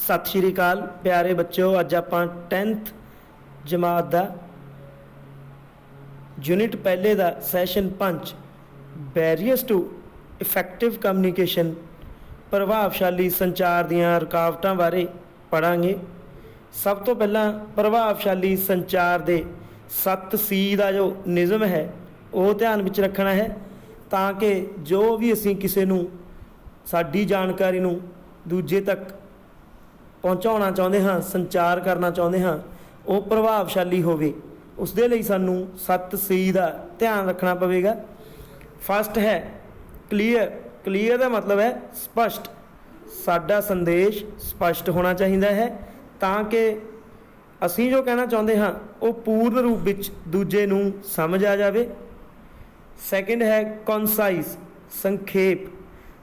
सत श्री अकाल प्यारे बच्चों, अज आपां 10th जमात का यूनिट पहले का सैशन 5 बैरीयर्स टू इफैक्टिव कम्यूनीकेशन प्रभावशाली संचार दीआं रुकावटां बारे पढ़ांगे। सब तो पहला प्रभावशाली संचार दे 7 सी का जो निज़म है वो ध्यान विच रखना है, ताकि जो भी असीं किसी नूं साडी जानकारी नूं दूजे तक पहुँचाउणा चाहुंदे हां, संचार करना चाहुंदे हां, वो प्रभावशाली होवे। उस दे लई सानूं 7 सी का ध्यान रखना पवेगा। फस्ट है क्लीयर। क्लीयर का मतलब है स्पष्ट। साडा संदेश स्पष्ट होना चाहिए है, ताकि असीं जो कहना चाहुंदे हां वो पूर्ण रूप विच दूजे नूं समझ आ जावे। सैकेंड है कॉन्साइज, संखेप।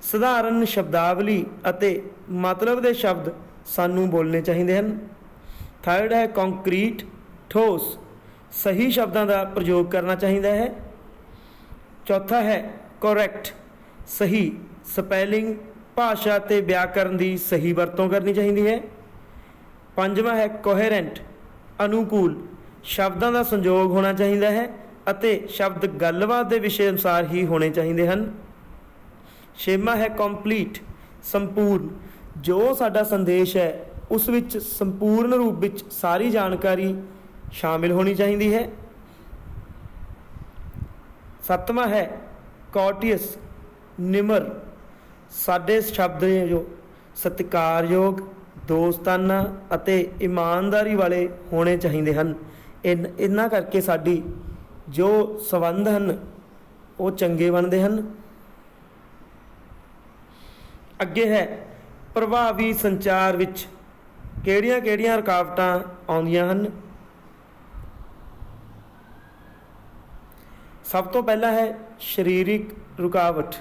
सधारण शब्दावली अते मतलब दे शब्द सानू बोलने चाहिए हैं। थर्ड है कॉन्क्रीट, ठोस। सही शब्दों का प्रयोग करना चाहिए है। चौथा है कॉरैक्ट, सही। स्पैलिंग, भाषा ते व्याकरण की सही वरतों करनी चाहिए है। पंजवा है कोहेरेंट, अनुकूल। शब्दों का संयोग होना चाहिए है अते शब्द गलबात के विषय अनुसार ही होने चाहिए हैं। छेवां है कंप्लीट, संपूर्ण। जो साडा संदेश है उस विच संपूर्ण रूप विच सारी जानकारी शामिल होनी चाहिए है। सतवां है कॉटियस, निमर। साडे शब्द जो सत्कारयोग, दोस्ताना अते ईमानदारी वाले होने चाहिए हैं। इन्हां करके साडी जो संबंध हैं वो चंगे बनते हैं। अगे है प्रभावी संचार विच किहड़ियां-किहड़ियां रुकावटां आउंदियां हन। सब तो पहला है शरीरिक रुकावट।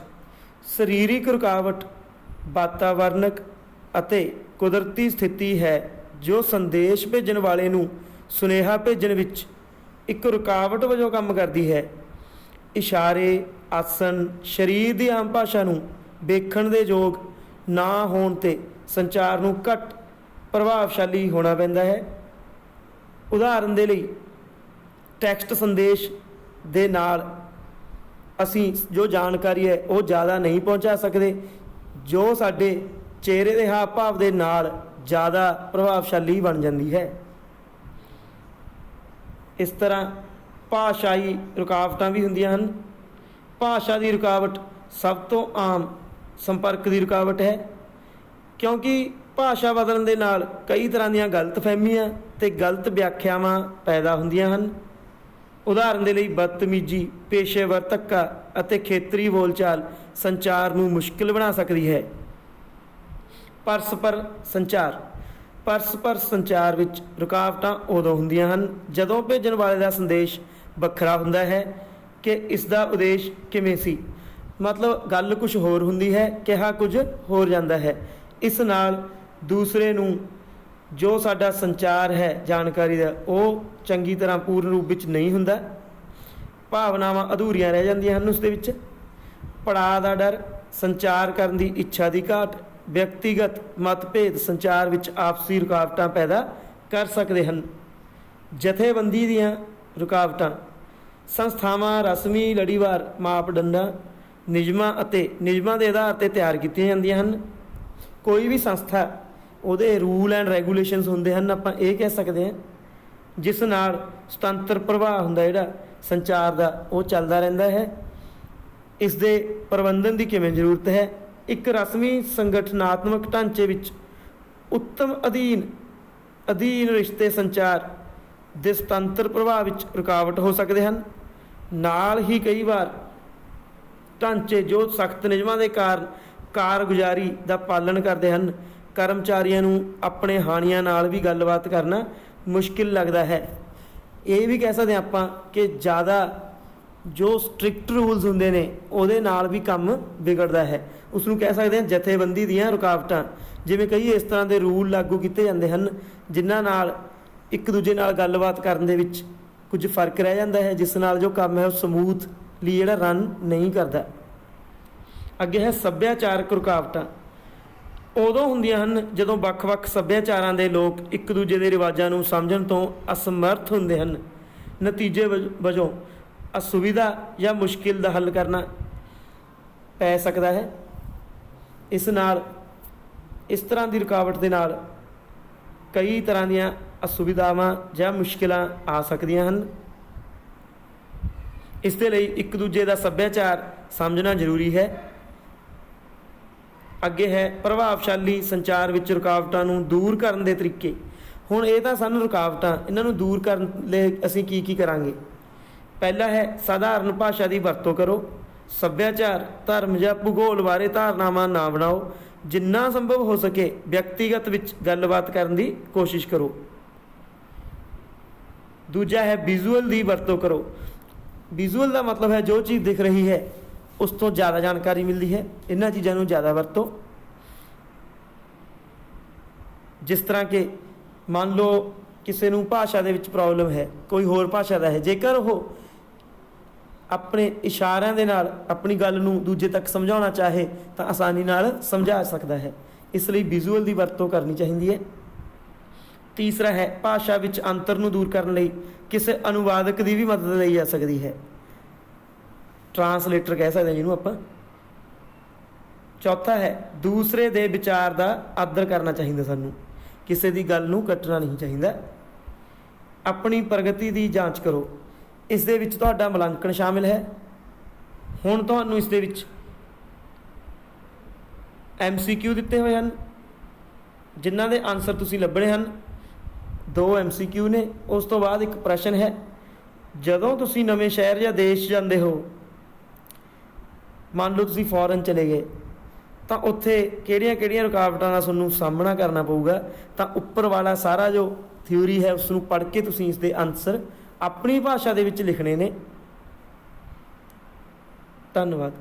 शरीरिक रुकावट वातावरणक अते कुदरती स्थिति है जो संदेश भेजण वाले नूं सुनेहा भेजण विच एक रुकावट वजों काम करती है। इशारे, आसन, शरीर की आम भाषा नूं वेखण दे योग ना होण ते संचार नूं घट प्रभावशाली होना पैंदा है। उदाहरण दे लई टैक्सट संदेश दे नाल असीं जो जानकारी है वो ज़्यादा नहीं पहुँचा सकते, जो साडे चेहरे के हाव भाव दे नाल ज़्यादा प्रभावशाली बन जाती है। इस तरह भाषाई रुकावटां भी हुंदियां हन। भाषा की रुकावट सब तो आम संपर्क की रुकावट है, क्योंकि भाषा बदलण दे नाल कई तरह दीयां गलत फहमियां ते गलत व्याख्यावां पैदा हुंदियां हन। उदाहरण दे लई बदतमीजी, पेशेवर धक्का अते खेतरी बोलचाल संचार नूं मुश्किल बना सकती है। परस्पर संचार। परस्पर संचार विच रुकावटां उदों हुंदियां हन जदों भेजण वाले दा संदेश वखरा हुंदा है कि इसका उद्देश किवें सी। मतलब गल कुछ होर हुंदी है, कहा कुछ होर जांदा है। इस नाल दूसरे नूं जो साडा संचार है जानकारी का वो चंगी तरह पूर्ण रूप विच नहीं हुंदा। भावनावां अधूरियां रह जांदियां हन। उस दे विच पड़ाव दा डर, संचार करन दी इच्छा की घाट, व्यक्तिगत मतभेद संचार विच आपसी रुकावटां पैदा कर सकते हैं। जथेबंदी दीआं रुकावटां। संस्थावां रस्मी लड़ीवार मापदंडां, नियमां अते नियमां दे आधार ते तैयार कीतीआं जांदियां हन। कोई भी संस्था ਉਹਦੇ रूल एंड ਰੈਗੂਲੇਸ਼ਨਸ ਹੁੰਦੇ ਹਨ, ਆਪਾਂ ਇਹ ਕਹਿ ਸਕਦੇ ਹਾਂ, ਜਿਸ ਨਾਲ ਸੁਤੰਤਰ ਪ੍ਰਵਾਹ ਹੁੰਦਾ ਜਿਹੜਾ ਸੰਚਾਰ ਦਾ ਉਹ ਚੱਲਦਾ ਰਹਿੰਦਾ ਹੈ। ਇਸ ਦੇ ਪ੍ਰਬੰਧਨ ਦੀ ਕਿਵੇਂ ਜ਼ਰੂਰਤ ਹੈ। ਇੱਕ ਰਸਮੀ ਸੰਗਠਨਾਤਮਕ ਢਾਂਚੇ ਵਿੱਚ ਉੱਤਮ ਅਧੀਨ ਰਿਸ਼ਤੇ ਸੰਚਾਰ ਦੇ ਸੁਤੰਤਰ ਪ੍ਰਵਾਹ ਵਿੱਚ ਰੁਕਾਵਟ ਹੋ ਸਕਦੇ ਹਨ। ਨਾਲ ਹੀ ਕਈ ਵਾਰ ਢਾਂਚੇ ਜੋ ਸਖਤ ਨਿਯਮਾਂ ਦੇ ਕਾਰਨ कारगुजारी का पालन करते हैं, कर्मचारियों नूं अपने हानियां नाल भी गलबात करना मुश्किल लगता है। ये भी कह सकते हैं आपां कि ज़्यादा जो स्ट्रिक्ट रूल्स होंदे ने उहदे नाल भी काम बिगड़ता है। उसनूं कह सकते हैं जथेबंदी दीआं रुकावटां। जिवें कई इस तरह के रूल लागू किए जाते हैं जिन्हां नाल एक दूजे नाल गलबात करन दे विच कुछ फर्क रह जाता है, जिस नाल जो काम है वो समूथली जिहड़ा रन नहीं करता। अगे है सभ्याचारक रुकावटां। ਉਦੋਂ ਹੁੰਦੀਆਂ ਹਨ ਜਦੋਂ ਵੱਖ-ਵੱਖ ਸੱਭਿਆਚਾਰਾਂ ਦੇ ਲੋਕ ਇੱਕ ਦੂਜੇ ਦੇ ਰਿਵਾਜਾਂ ਨੂੰ ਸਮਝਣ ਤੋਂ ਅਸਮਰਥ ਹੁੰਦੇ ਹਨ। ਨਤੀਜੇ ਵਜੋਂ ਅਸੁਵਿਧਾ ਜਾਂ ਮੁਸ਼ਕਿਲ ਦਾ ਹੱਲ ਕਰਨਾ ਪੈ ਸਕਦਾ ਹੈ। ਇਸ ਤਰ੍ਹਾਂ ਦੀ ਰੁਕਾਵਟ ਦੇ ਨਾਲ ਕਈ ਤਰ੍ਹਾਂ ਦੀਆਂ ਅਸੁਵਿਧਾਵਾਂ ਜਾਂ ਮੁਸ਼ਕਿਲਾਂ ਆ ਸਕਦੀਆਂ ਹਨ। ਇਸ ਦੇ ਲਈ ਇੱਕ ਦੂਜੇ ਦਾ ਸੱਭਿਆਚਾਰ ਸਮਝਣਾ ਜ਼ਰੂਰੀ ਹੈ। ਅੱਗੇ ਹੈ ਪ੍ਰਭਾਵਸ਼ਾਲੀ ਸੰਚਾਰ ਵਿੱਚ ਰੁਕਾਵਟਾਂ ਨੂੰ ਦੂਰ ਕਰਨ ਦੇ ਤਰੀਕੇ। ਹੁਣ ਇਹ ਤਾਂ ਸਨ ਰੁਕਾਵਟਾਂ, ਇਹਨਾਂ ਨੂੰ ਦੂਰ ਕਰਨ ਲਈ ਅਸੀਂ ਕੀ ਕਰਾਂਗੇ। ਪਹਿਲਾ ਹੈ ਸਾਧਾਰਨ ਭਾਸ਼ਾ ਦੀ ਵਰਤੋਂ ਕਰੋ। ਸੱਭਿਆਚਾਰ, ਧਰਮ ਜਾਂ ਭੂਗੋਲ ਬਾਰੇ ਧਾਰਨਾਵਾਂ ਨਾ ਬਣਾਓ। ਜਿੰਨਾ ਸੰਭਵ ਹੋ ਸਕੇ ਵਿਅਕਤੀਗਤ ਵਿੱਚ ਗੱਲਬਾਤ ਕਰਨ ਦੀ ਕੋਸ਼ਿਸ਼ ਕਰੋ। ਦੂਜਾ ਹੈ ਵਿਜ਼ੂਅਲ ਦੀ ਵਰਤੋਂ ਕਰੋ। ਵਿਜ਼ੂਅਲ ਦਾ ਮਤਲਬ ਹੈ ਜੋ ਚੀਜ਼ ਦਿਖ ਰਹੀ ਹੈ ਉਸ ਤੋਂ ਜ਼ਿਆਦਾ ਜਾਣਕਾਰੀ ਮਿਲਦੀ ਹੈ। ਇਹਨਾਂ ਚੀਜ਼ਾਂ ਨੂੰ ਜ਼ਿਆਦਾ ਵਰਤੋ। ਜਿਸ ਤਰ੍ਹਾਂ ਕਿ ਮੰਨ ਲਓ ਕਿਸੇ ਨੂੰ ਭਾਸ਼ਾ ਦੇ ਵਿੱਚ ਪ੍ਰੋਬਲਮ ਹੈ, ਕੋਈ ਹੋਰ ਭਾਸ਼ਾ ਦਾ ਹੈ, ਜੇਕਰ ਉਹ ਆਪਣੇ ਇਸ਼ਾਰਿਆਂ ਦੇ ਨਾਲ ਆਪਣੀ ਗੱਲ ਨੂੰ ਦੂਜੇ ਤੱਕ ਸਮਝਾਉਣਾ ਚਾਹੇ ਤਾਂ ਆਸਾਨੀ ਨਾਲ ਸਮਝਾ ਸਕਦਾ ਹੈ। ਇਸ ਲਈ ਵਿਜ਼ੂਅਲ ਦੀ ਵਰਤੋਂ ਕਰਨੀ ਚਾਹੀਦੀ ਹੈ। ਤੀਸਰਾ ਹੈ ਭਾਸ਼ਾ ਵਿੱਚ ਅੰਤਰ ਨੂੰ ਦੂਰ ਕਰਨ ਲਈ ਕਿਸੇ ਅਨੁਵਾਦਕ ਦੀ ਵੀ ਮਦਦ ਲਈ ਜਾ ਸਕਦੀ ਹੈ। ਟਰਾਂਸਲੇਟਰ ਕਹਿ ਸਕਦੇ ਜਿਹਨੂੰ ਆਪਾਂ। ਚੌਥਾ ਹੈ ਦੂਸਰੇ ਦੇ ਵਿਚਾਰ ਦਾ ਆਦਰ ਕਰਨਾ ਚਾਹੀਦਾ। ਸਾਨੂੰ ਕਿਸੇ ਦੀ ਗੱਲ ਨੂੰ ਕੱਟਣਾ ਨਹੀਂ ਚਾਹੀਦਾ। ਆਪਣੀ ਪ੍ਰਗਤੀ ਦੀ ਜਾਂਚ ਕਰੋ। ਇਸ ਦੇ ਵਿੱਚ ਤੁਹਾਡਾ ਮੁਲਾਂਕਣ ਸ਼ਾਮਿਲ ਹੈ। ਹੁਣ ਤੁਹਾਨੂੰ ਇਸ ਦੇ ਵਿੱਚ MCQ ਦਿੱਤੇ ਹੋਏ ਹਨ ਜਿਨ੍ਹਾਂ ਦੇ ਆਨਸਰ ਤੁਸੀਂ ਲੱਭਣੇ ਹਨ। 2 MCQ ਨੇ। ਉਸ ਤੋਂ ਬਾਅਦ ਇੱਕ ਪ੍ਰਸ਼ਨ ਹੈ। ਜਦੋਂ ਤੁਸੀਂ ਨਵੇਂ ਸ਼ਹਿਰ ਜਾਂ ਦੇਸ਼ ਜਾਂਦੇ ਹੋ, ਮੰਨ ਲਓ ਤੁਸੀਂ ਫੋਰਨ ਚਲੇ ਗਏ, ਤਾਂ ਉੱਥੇ ਕਿਹੜੀਆਂ ਰੁਕਾਵਟਾਂ ਦਾ ਤੁਹਾਨੂੰ ਸਾਹਮਣਾ ਕਰਨਾ ਪਊਗਾ। ਤਾਂ ਉੱਪਰ ਵਾਲਾ ਸਾਰਾ ਜੋ ਥਿਊਰੀ ਹੈ ਉਸ ਨੂੰ ਪੜ੍ਹ ਕੇ ਤੁਸੀਂ ਇਸ ਦੇ ਆਨਸਰ ਆਪਣੀ ਭਾਸ਼ਾ ਦੇ ਵਿੱਚ ਲਿਖਣੇ ਨੇ। ਧੰਨਵਾਦ।